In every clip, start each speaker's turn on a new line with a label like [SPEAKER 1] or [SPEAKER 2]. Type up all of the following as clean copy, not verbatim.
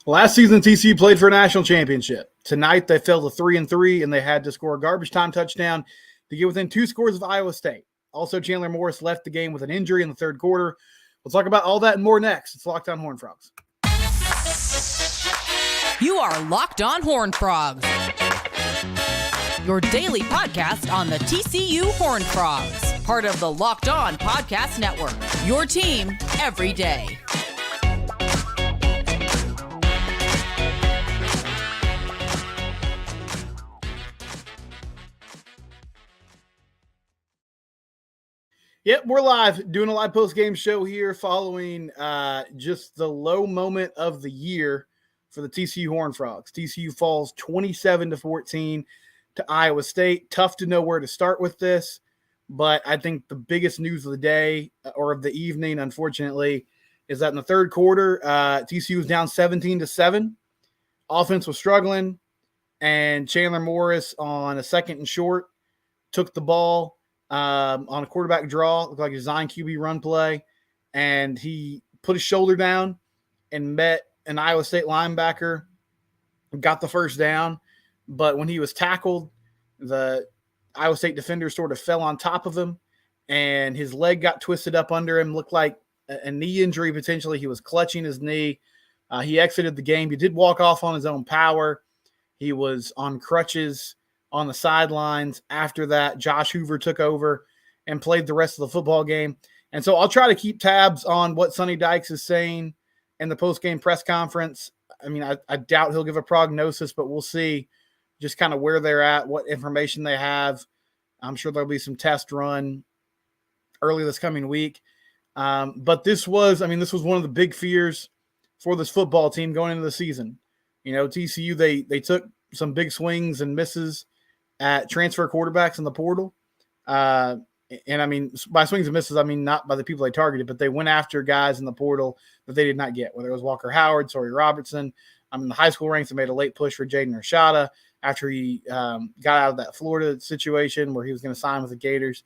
[SPEAKER 1] Last season, TCU played for a national championship. Tonight, they fell to 3-3, and they had to score a garbage time touchdown to get within 2 scores of Iowa State. Also, Chandler Morris left the game with an injury in the third quarter. We'll talk about all that and more next. It's Locked On Horned Frogs.
[SPEAKER 2] You are Locked On Horned Frogs, your daily podcast on the TCU Horned Frogs, part of the Locked On Podcast Network, your team every day.
[SPEAKER 1] Yep, we're live, doing a live post-game show here following just the low moment of the year for the TCU Horned Frogs. TCU falls 27-14 to Iowa State. Tough to know where to start with this, but I think the biggest news of the day, or of the evening, unfortunately, is that in the third quarter, TCU was down 17-7. Offense was struggling, and Chandler Morris on a second and short took the ball on a quarterback draw, looked like a design QB run play, and he put his shoulder down and met an Iowa State linebacker, got the first down, but when he was tackled, the Iowa State defender sort of fell on top of him, and his leg got twisted up under him, looked like a knee injury potentially. He was clutching his knee. He exited the game. He did walk off on his own power. He was on crutches on the sidelines. After that, Josh Hoover took over and played the rest of the football game. And so I'll try to keep tabs on what Sonny Dykes is saying in the post-game press conference. I mean, I doubt he'll give a prognosis, but we'll see just kind of where they're at, what information they have. I'm sure there'll be some test run early this coming week. But this was one of the big fears for this football team going into the season. You know, TCU, they took some big swings and misses at transfer quarterbacks in the portal. And I mean, by swings and misses, I mean not by the people they targeted, but they went after guys in the portal that they did not get, whether it was Walker Howard, Sawyer Robertson. In the high school ranks, they made a late push for Jaden Rashada after he got out of that Florida situation where he was going to sign with the Gators,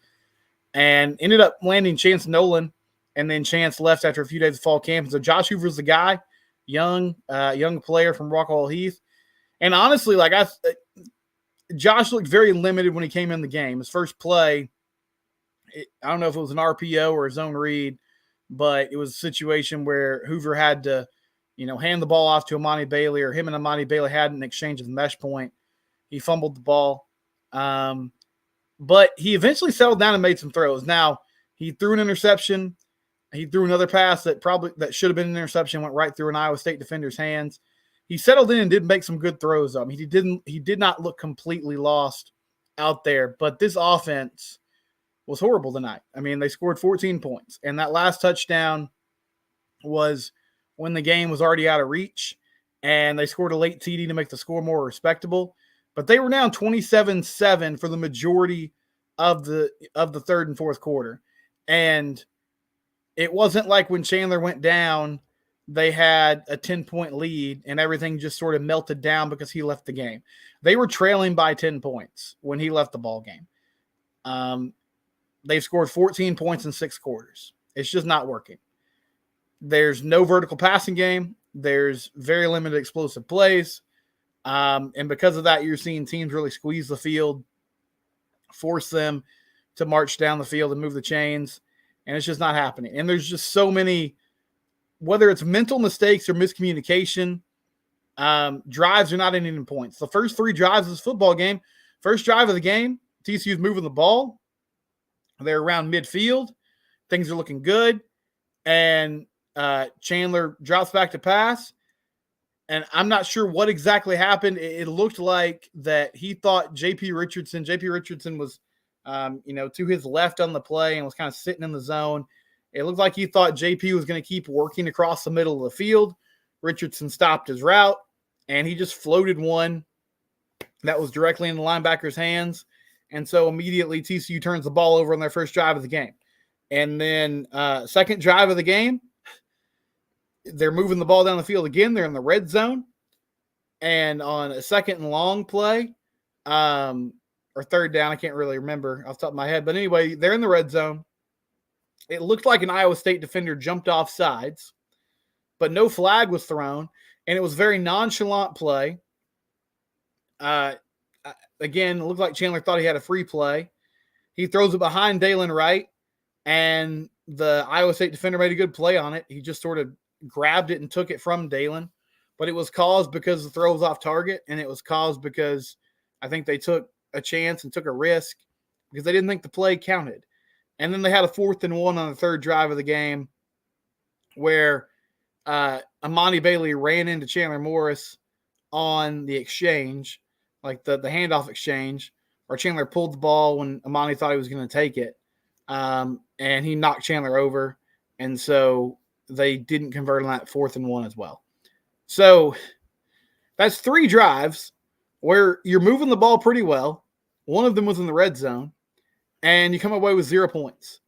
[SPEAKER 1] and ended up landing Chance Nolan, and then Chance left after a few days of fall camp. And so Josh Hoover's the guy, young player from Rockwall Heath. And honestly, Josh looked very limited when he came in the game. His first play, I don't know if it was an RPO or a zone read, but it was a situation where Hoover had to, hand the ball off to Amani Bailey, or him and Amani Bailey had an exchange of the mesh point. He fumbled the ball. But he eventually settled down and made some throws. Now, he threw an interception. He threw another pass that should have been an interception, went right through an Iowa State defender's hands. He settled in and did make some good throws. He did not look completely lost out there, but this offense was horrible tonight. I mean, they scored 14 points, and that last touchdown was when the game was already out of reach, and they scored a late TD to make the score more respectable. But they were down 27-7 for the majority of the third and fourth quarter. And it wasn't like when Chandler went down, they had a 10-point lead and everything just sort of melted down because he left the game. They were trailing by 10 points when he left the ball game. They've scored 14 points in 6 quarters. It's just not working. There's no vertical passing game. There's very limited explosive plays. And because of that, you're seeing teams really squeeze the field, force them to march down the field and move the chains. And it's just not happening. And there's just so many, whether it's mental mistakes or miscommunication, drives are not ending in points. The first 3 drives of this football game, first drive of the game, TCU's moving the ball. They're around midfield. Things are looking good. And Chandler drops back to pass. And I'm not sure what exactly happened. It looked like that he thought J.P. Richardson was, to his left on the play and was kind of sitting in the zone. It looked like he thought JP was going to keep working across the middle of the field. Richardson stopped his route, and he just floated one that was directly in the linebacker's hands. And so immediately TCU turns the ball over on their first drive of the game. And then second drive of the game, they're moving the ball down the field again. They're in the red zone. And on a second and long play, or third down, I can't really remember off the top of my head. But anyway, they're in the red zone. It looked like an Iowa State defender jumped off sides, but no flag was thrown. and it was very nonchalant play. Again, it looked like Chandler thought he had a free play. He throws it behind Dalen Wright, and the Iowa State defender made a good play on it. He just sort of grabbed it and took it from Dalen, but it was caused because the throw was off target, and it was caused because I think they took a chance and took a risk because they didn't think the play counted. And then they had a 4th and 1 on the third drive of the game where Amani Bailey ran into Chandler Morris on the exchange, like the handoff exchange, or Chandler pulled the ball when Amani thought he was going to take it. And he knocked Chandler over. And so they didn't convert on that 4th and 1 as well. So that's 3 drives where you're moving the ball pretty well. One of them was in the red zone, and you come away with 0 points.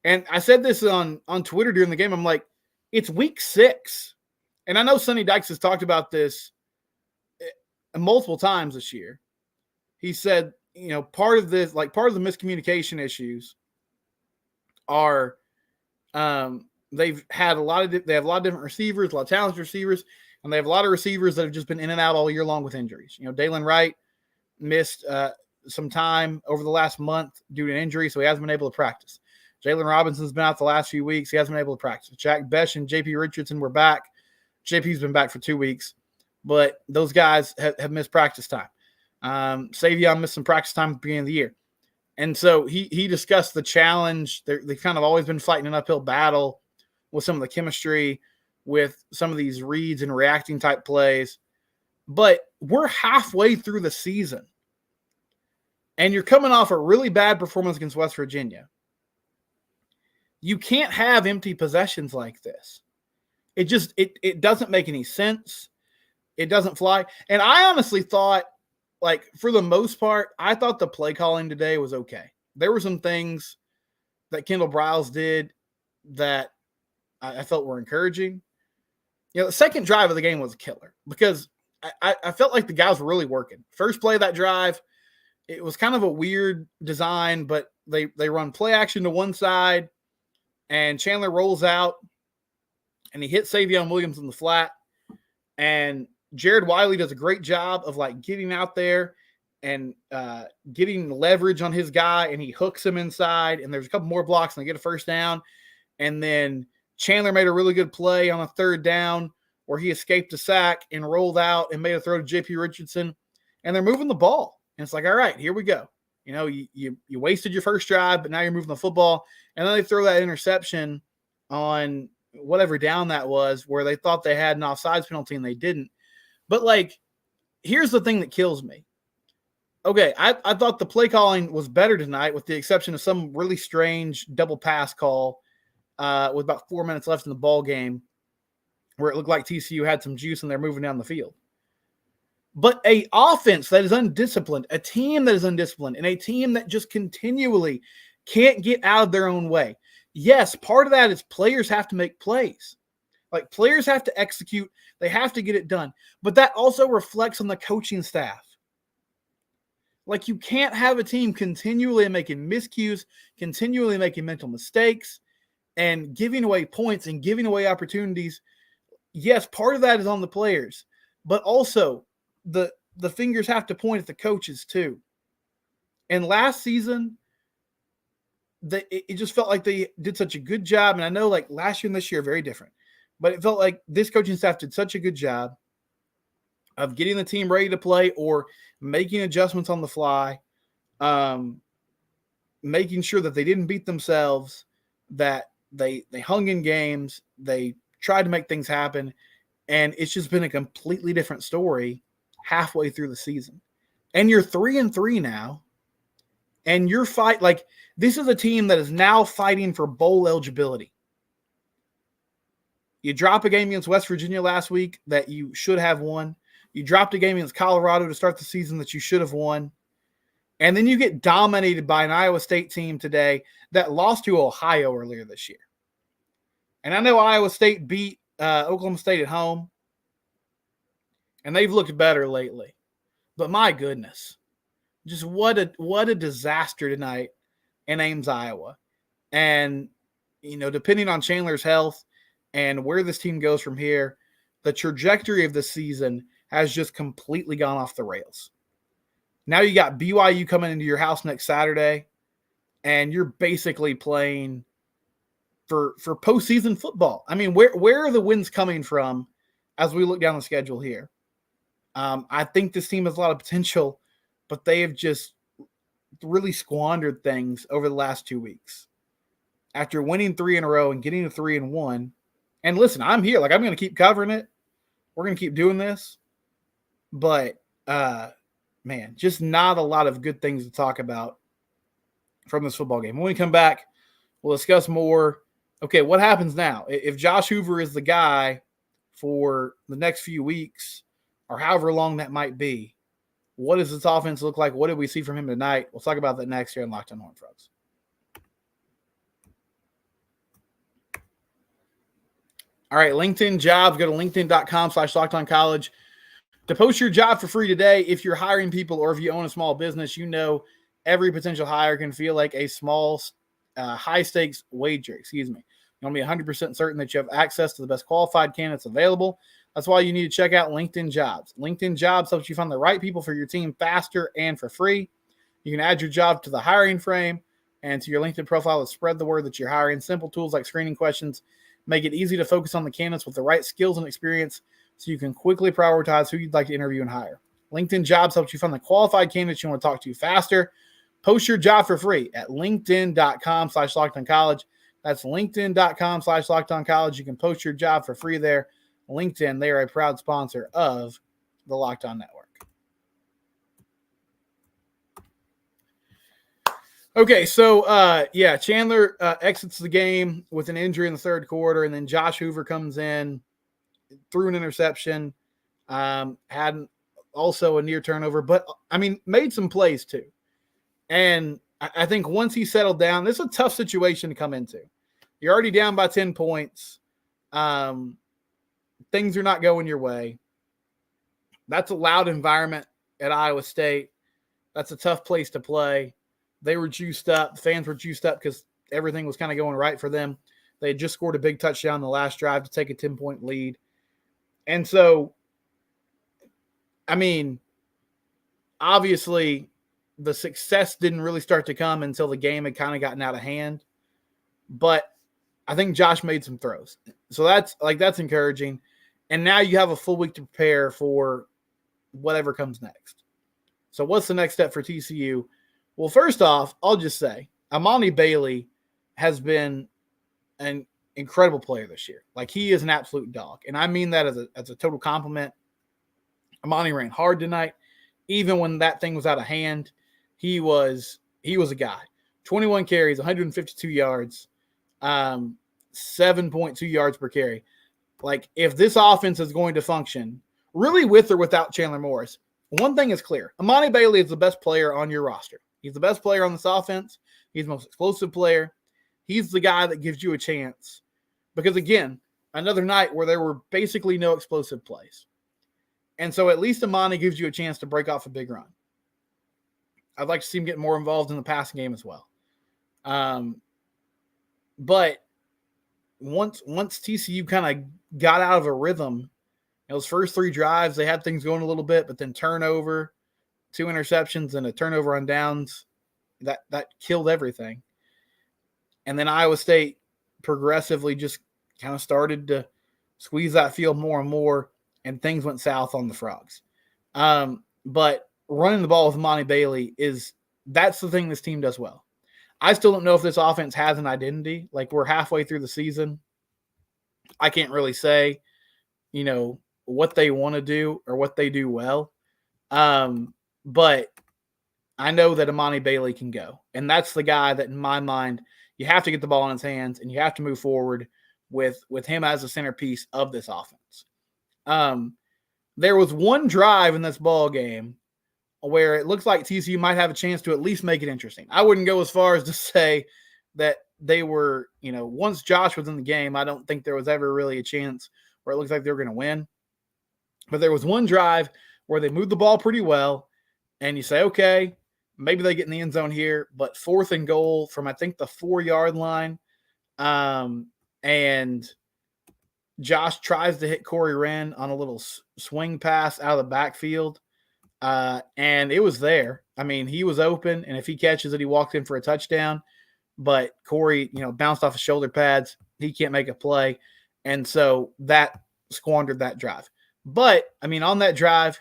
[SPEAKER 1] And I said this on Twitter during the game. I'm like, it's week 6. And I know Sonny Dykes has talked about this multiple times this year. He said, part of the miscommunication issues are they have a lot of different receivers, a lot of talented receivers, and they have a lot of receivers that have just been in and out all year long with injuries. Dalen Wright missed some time over the last month due to an injury, so he hasn't been able to practice. Jalen Robinson's been out the last few weeks. He hasn't been able to practice. Jack Besh and JP Richardson were back. JP's been back for 2 weeks, but those guys have missed practice time. Savion missed some practice time at the beginning of the year. And so he discussed the challenge. They've kind of always been fighting an uphill battle with some of the chemistry, with some of these reads and reacting type plays. But we're halfway through the season, and you're coming off a really bad performance against West Virginia. You can't have empty possessions like this. It doesn't make any sense. It doesn't fly. And I honestly thought, like, for the most part, I thought the play calling today was okay. There were some things that Kendall Briles did that I felt were encouraging. The second drive of the game was a killer because I felt like the guys were really working. First play of that drive, it was kind of a weird design, but they run play action to one side, and Chandler rolls out, and he hits Savion Williams in the flat, and Jared Wiley does a great job of like getting out there and getting leverage on his guy, and he hooks him inside, and there's a couple more blocks, and they get a first down, and then Chandler made a really good play on a third down where he escaped a sack and rolled out and made a throw to JP Richardson, and they're moving the ball. And it's like, all right, here we go. You wasted your first drive, but now you're moving the football. And then they throw that interception on whatever down that was where they thought they had an offsides penalty and they didn't. But, like, here's the thing that kills me. Okay, I thought the play calling was better tonight with the exception of some really strange double pass call with about 4 minutes left in the ball game where it looked like TCU had some juice and they're moving down the field. But a offense that is undisciplined, a team that is undisciplined, and a team that just continually can't get out of their own way. Yes, part of that is players have to make plays. Like, players have to execute. They have to get it done. But that also reflects on the coaching staff. Like, you can't have a team continually making miscues, continually making mental mistakes, and giving away points and giving away opportunities. Yes, part of that is on the players, but also the fingers have to point at the coaches too. And last season, it just felt like they did such a good job. And I know, like, last year and this year are very different, but it felt like this coaching staff did such a good job of getting the team ready to play or making adjustments on the fly, making sure that they didn't beat themselves, that they hung in games, they tried to make things happen, and it's just been a completely different story halfway through the season. And you're 3-3 now, and you're this is a team that is now fighting for bowl eligibility. You drop a game against West Virginia last week that you should have won. You dropped a game against Colorado to start the season that you should have won. And then you get dominated by an Iowa State team today that lost to Ohio earlier this year. And I know Iowa State beat Oklahoma State at home, and they've looked better lately. But my goodness, just what a disaster tonight in Ames, Iowa. And, depending on Chandler's health and where this team goes from here, the trajectory of the season has just completely gone off the rails. Now you got BYU coming into your house next Saturday, and you're basically playing for postseason football. I mean, where are the wins coming from as we look down the schedule here? I think this team has a lot of potential, but they have just really squandered things over the last 2 weeks. After winning 3 in a row and getting to 3-1, and listen, I'm here. Like, I'm going to keep covering it. We're going to keep doing this. But, man, just not a lot of good things to talk about from this football game. When we come back, we'll discuss more. Okay, what happens now? If Josh Hoover is the guy for the next few weeks or however long that might be, what does this offense look like? What did we see from him tonight? We'll talk about that next year on Locked On Horned Frogs. All right, LinkedIn jobs. Go to linkedin.com/LockedOnCollege to post your job for free today. If you're hiring people or if you own a small business, you know every potential hire can feel like a small, high-stakes wager. You want to be 100% certain that you have access to the best qualified candidates available. That's why you need to check out LinkedIn Jobs. LinkedIn Jobs helps you find the right people for your team faster and for free. You can add your job to the hiring frame and to your LinkedIn profile to spread the word that you're hiring. Simple tools like screening questions make it easy to focus on the candidates with the right skills and experience so you can quickly prioritize who you'd like to interview and hire. LinkedIn Jobs helps you find the qualified candidates you want to talk to faster. Post your job for free at linkedin.com/LockedOnCollege. That's linkedin.com/LockedOnCollege. You can post your job for free there. LinkedIn, they are a proud sponsor of the Locked On Network. Okay, so, Chandler exits the game with an injury in the third quarter, and then Josh Hoover comes in, threw an interception, had also a near turnover, but, made some plays too. And I think once he settled down, this is a tough situation to come into. You're already down by 10 points. Things are not going your way. That's a loud environment at Iowa State. That's a tough place to play. They were juiced up. The fans were juiced up because everything was kind of going right for them. They had just scored a big touchdown in the last drive to take a 10-point lead. And so, obviously, the success didn't really start to come until the game had kind of gotten out of hand. But I think Josh made some throws. So that's encouraging. And now you have a full week to prepare for whatever comes next. So what's the next step for TCU? Well, first off, I'll just say Amani Bailey has been an incredible player this year. Like, he is an absolute dog. And I mean that as a total compliment. Amani ran hard tonight. Even when that thing was out of hand, he was a guy. 21 carries, 152 yards, 7.2 yards per carry. Like, if this offense is going to function, really with or without Chandler Morris, one thing is clear. Amani Bailey is the best player on your roster. He's the best player on this offense. He's the most explosive player. He's the guy that gives you a chance. Because, again, another night where there were basically no explosive plays. And so at least Amani gives you a chance to break off a big run. I'd like to see him get more involved in the passing game as well. But once TCU kind of got out of a rhythm, those first 3 drives, they had things going a little bit, but then turnover, 2 interceptions, and a turnover on downs, that killed everything. And then Iowa State progressively just kind of started to squeeze that field more and more, and things went south on the Frogs. But running the ball with Amani Bailey that's the thing this team does well. I still don't know if this offense has an identity. Like, we're halfway through the season. I can't really say, what they want to do or what they do well. But I know that Amani Bailey can go. And that's the guy that, in my mind, you have to get the ball in his hands and you have to move forward with him as a centerpiece of this offense. There was one drive in this ball game where it looks like TCU might have a chance to at least make it interesting. I wouldn't go as far as to say that they were, once Josh was in the game, I don't think there was ever really a chance where it looks like they were going to win. But there was one drive where they moved the ball pretty well, and you say, okay, maybe they get in the end zone here, but 4th and goal from, I think, the 4-yard line. And Josh tries to hit Corey Wren on a little swing pass out of the backfield, and it was there. I mean, he was open, and if he catches it, he walked in for a touchdown. But Corey, bounced off his shoulder pads. He can't make a play, and so that squandered that drive. But, I mean, on that drive,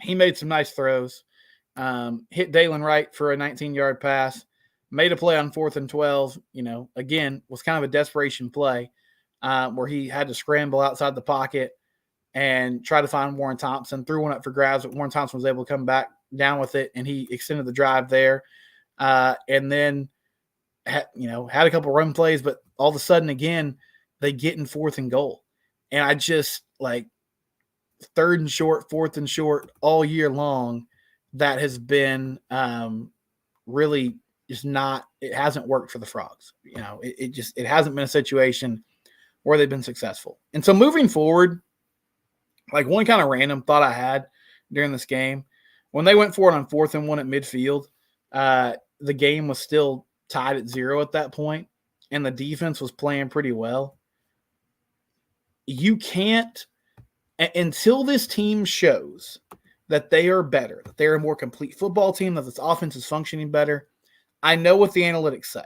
[SPEAKER 1] he made some nice throws, hit Dalen Wright for a 19-yard pass, made a play on 4th and 12, again, was kind of a desperation play where he had to scramble outside the pocket and try to find Warren Thompson, threw one up for grabs, but Warren Thompson was able to come back down with it, and he extended the drive there. And then, had a couple run plays, but all of a sudden, again, they get in 4th and goal. And I just, 3rd and short, 4th and short all year long, that has been really just not – it hasn't worked for the Frogs. It hasn't been a situation where they've been successful. And so moving forward, one kind of random thought I had during this game, when they went for it on 4th and 1 at midfield, the game was still tied at 0 at that point, and the defense was playing pretty well. You can't – until this team shows that they are better, that they're a more complete football team, that this offense is functioning better, I know what the analytics say.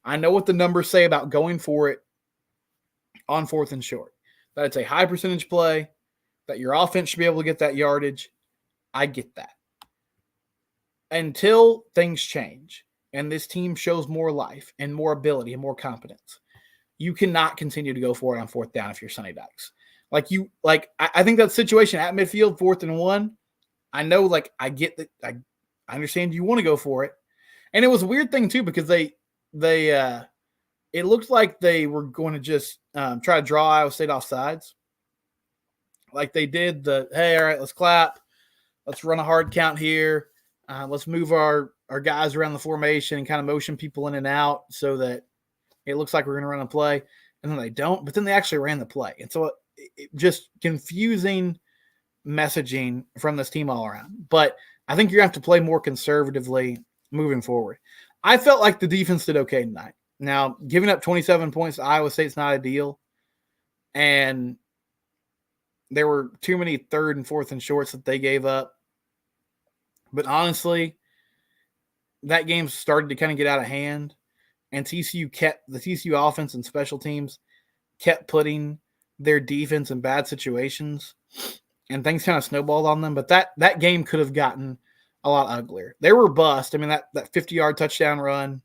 [SPEAKER 1] I know what the numbers say about going for it on 4th and short, that it's a high percentage play, that your offense should be able to get that yardage. I get that. Until things change and this team shows more life and more ability and more competence, you cannot continue to go for it on 4th down if you're Sonny Dykes. I think that situation at midfield, 4th and 1, I know, I get that. I understand you want to go for it. And it was a weird thing too, because they it looked like they were going to just try to draw Iowa State off sides. Like they did hey, all right, let's clap. Let's run a hard count here. Let's move our guys around the formation and kind of motion people in and out so that it looks like we're going to run a play. And then they don't, but then they actually ran the play. And so it just confusing messaging from this team all around. But I think you're going to have to play more conservatively moving forward. I felt like the defense did okay tonight. Now, giving up 27 points to Iowa State's not ideal. And there were too many 3rd and 4th and shorts that they gave up. But honestly, that game started to kind of get out of hand. And the TCU offense and special teams kept putting their defense in bad situations. And things kind of snowballed on them. But that game could have gotten a lot uglier. They were bust. I mean, that 50-yard touchdown run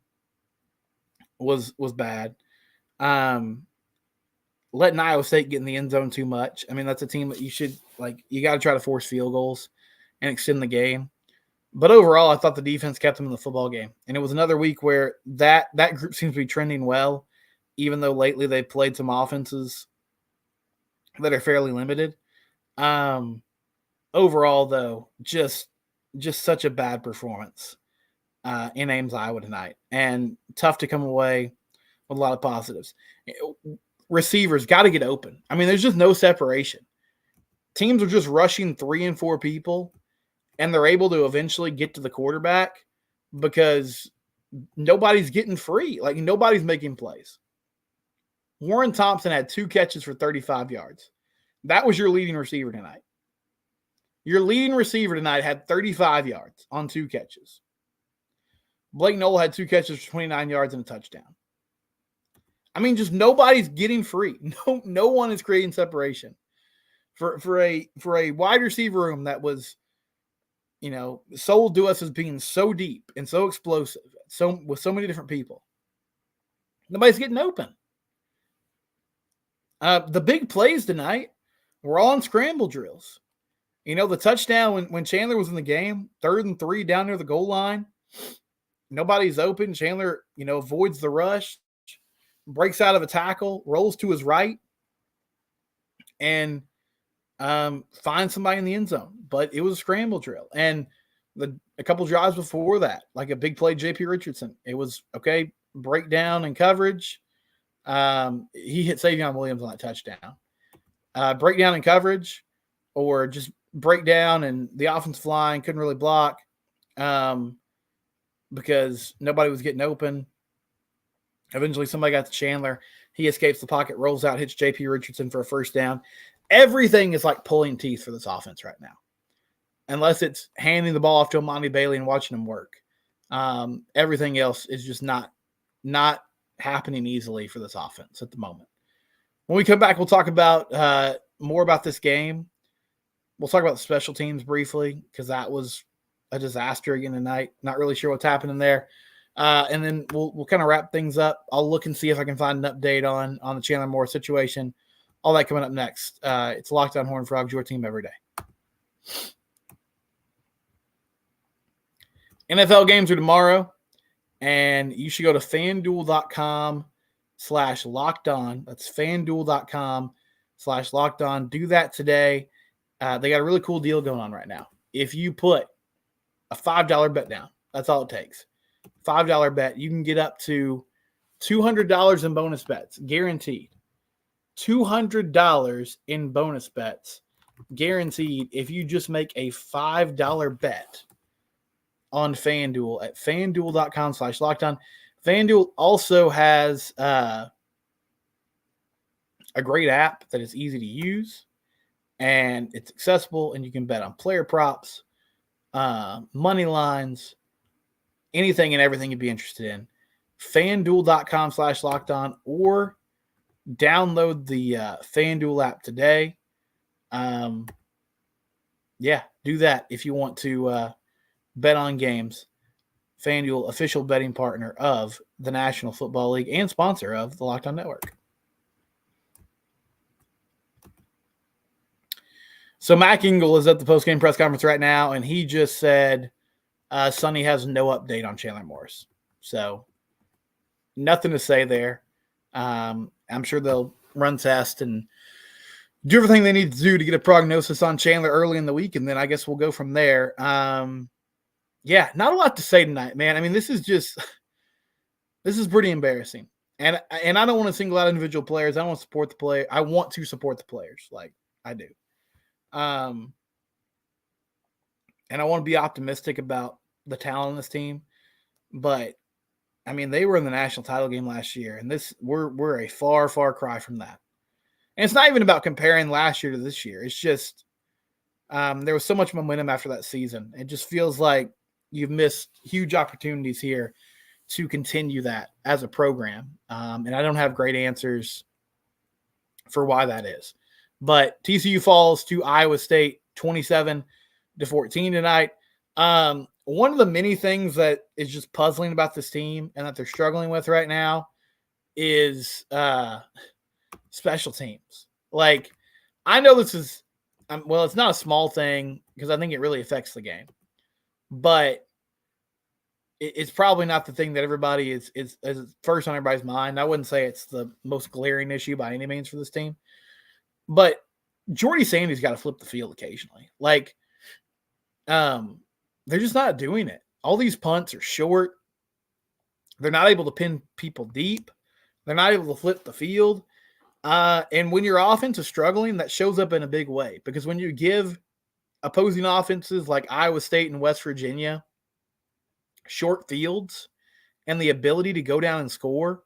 [SPEAKER 1] was bad. Letting Iowa State get in the end zone too much. I mean, that's a team that you got to try to force field goals and extend the game. But overall, I thought the defense kept them in the football game. And it was another week where that group seems to be trending well, even though lately they played some offenses that are fairly limited. Overall, though, just such a bad performance in Ames, Iowa tonight. And tough to come away with a lot of positives. Receivers got to get open. I mean, there's just no separation. Teams are just rushing 3 and 4 people, and they're able to eventually get to the quarterback because nobody's getting free. Nobody's making plays. Warren Thompson had 2 catches for 35 yards. That was your leading receiver tonight. Your leading receiver tonight had 35 yards on 2 catches. Blake Knoll had 2 catches for 29 yards and a touchdown. I mean, just nobody's getting free. No one is creating separation. For a wide receiver room that was, sold to us as being so deep and so explosive, with so many different people, nobody's getting open. The big plays tonight were all on scramble drills. The touchdown when Chandler was in the game, 3rd and 3 down near the goal line, nobody's open. Chandler, avoids the rush, breaks out of a tackle, rolls to his right, and finds somebody in the end zone. But it was a scramble drill. And a couple drives before that, like a big play, J.P. Richardson, it was, okay, breakdown and coverage. He hit Savion Williams on that touchdown. Breakdown and coverage, or just breakdown and the offensive line couldn't really block because nobody was getting open. Eventually somebody got to Chandler. He escapes the pocket, rolls out, hits J.P. Richardson for a first down. Everything is like pulling teeth for this offense right now, unless it's handing the ball off to Amani Bailey and watching him work. Everything else is just not happening easily for this offense at the moment. When we come back, we'll talk about more about this game. We'll talk about the special teams briefly because that was a disaster again tonight. Not really sure what's happening there. And then we'll kind of wrap things up. I'll look and see if I can find an update on the Chandler Morris situation. All that coming up next. It's Locked On Horned Frogs, your team every day. NFL games are tomorrow, and you should go to FanDuel.com/lockedon. That's FanDuel.com/lockedon. Do that today. They got a really cool deal going on right now. If you put a $5 bet down, that's all it takes. $5 bet, you can get up to $200 in bonus bets, guaranteed. $200 in bonus bets, guaranteed, if you just make a $5 bet on FanDuel at FanDuel.com/lockedon. FanDuel also has a great app that is easy to use, and it's accessible, and you can bet on player props, money lines, anything and everything you'd be interested in. FanDuel.com/lockedon, or download the FanDuel app today. Do that if you want to bet on games. FanDuel, official betting partner of the National Football League and sponsor of the Locked On Network. So Mac Engel is at the postgame press conference right now, and he just said Sonny has no update on Chandler Morris. So nothing to say there. I'm sure they'll run tests and do everything they need to do to get a prognosis on Chandler early in the week, and then I guess we'll go from there. Not a lot to say tonight, man. I mean, this is pretty embarrassing. And I don't want to single out individual players. I don't want to support the player. I want to support the players, like I do. And I want to be optimistic about the talent on this team. But I mean, they were in the national title game last year, and we're a far, far cry from that. And it's not even about comparing last year to this year. It's just there was so much momentum after that season. It just feels like you've missed huge opportunities here to continue that as a program. And I don't have great answers for why that is. But TCU falls to Iowa State 27-14 tonight. One of the many things that is just puzzling about this team and that they're struggling with right now is special teams. Like, I know this is, it's not a small thing because I think it really affects the game. But it's probably not the thing that everybody is first on everybody's mind. I wouldn't say it's the most glaring issue by any means for this team. But Jordy Sandy's got to flip the field occasionally. Like, they're just not doing it. All these punts are short. They're not able to pin people deep. They're not able to flip the field. And when your offense is struggling, that shows up in a big way. Because when you give opposing offenses like Iowa State and West Virginia short fields and the ability to go down and score,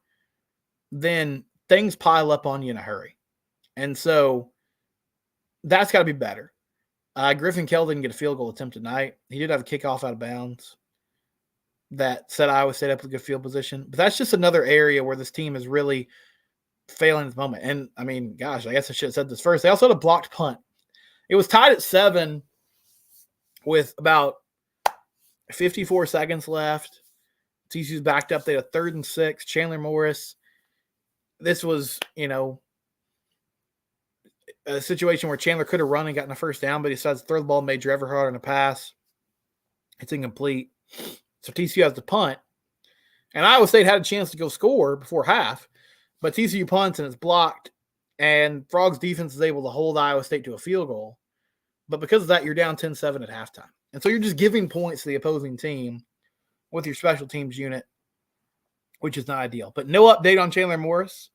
[SPEAKER 1] then things pile up on you in a hurry. And so that's got to be better. Griffin Kell didn't get a field goal attempt tonight. He did have a kickoff out of bounds that set Iowa State up with a good field position. But that's just another area where this team is really failing at the moment. And, I mean, gosh, I guess I should have said this first. They also had a blocked punt. It was tied at 7 with about 54 seconds left. TCU's backed up. They had a 3rd and 6. Chandler Morris. This was, a situation where Chandler could have run and gotten a first down, but he decides to throw the ball, made Trevor Hart on a pass. It's incomplete. So TCU has to punt. And Iowa State had a chance to go score before half, but TCU punts and it's blocked, and Frogs defense is able to hold Iowa State to a field goal. But because of that, you're down 10-7 at halftime. And so you're just giving points to the opposing team with your special teams unit, which is not ideal. But no update on Chandler Morris.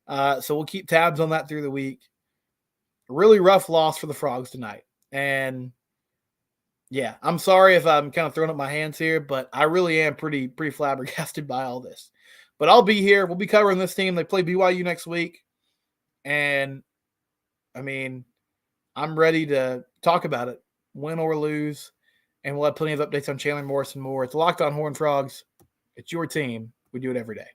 [SPEAKER 1] So we'll keep tabs on that through the week. Really rough loss for the Frogs tonight. And, yeah, I'm sorry if I'm kind of throwing up my hands here, but I really am pretty flabbergasted by all this. But I'll be here. We'll be covering this team. They play BYU next week. And, I mean, I'm ready to talk about it, win or lose. And we'll have plenty of updates on Chandler Morris and more. It's Locked On Horned Frogs. It's your team. We do it every day.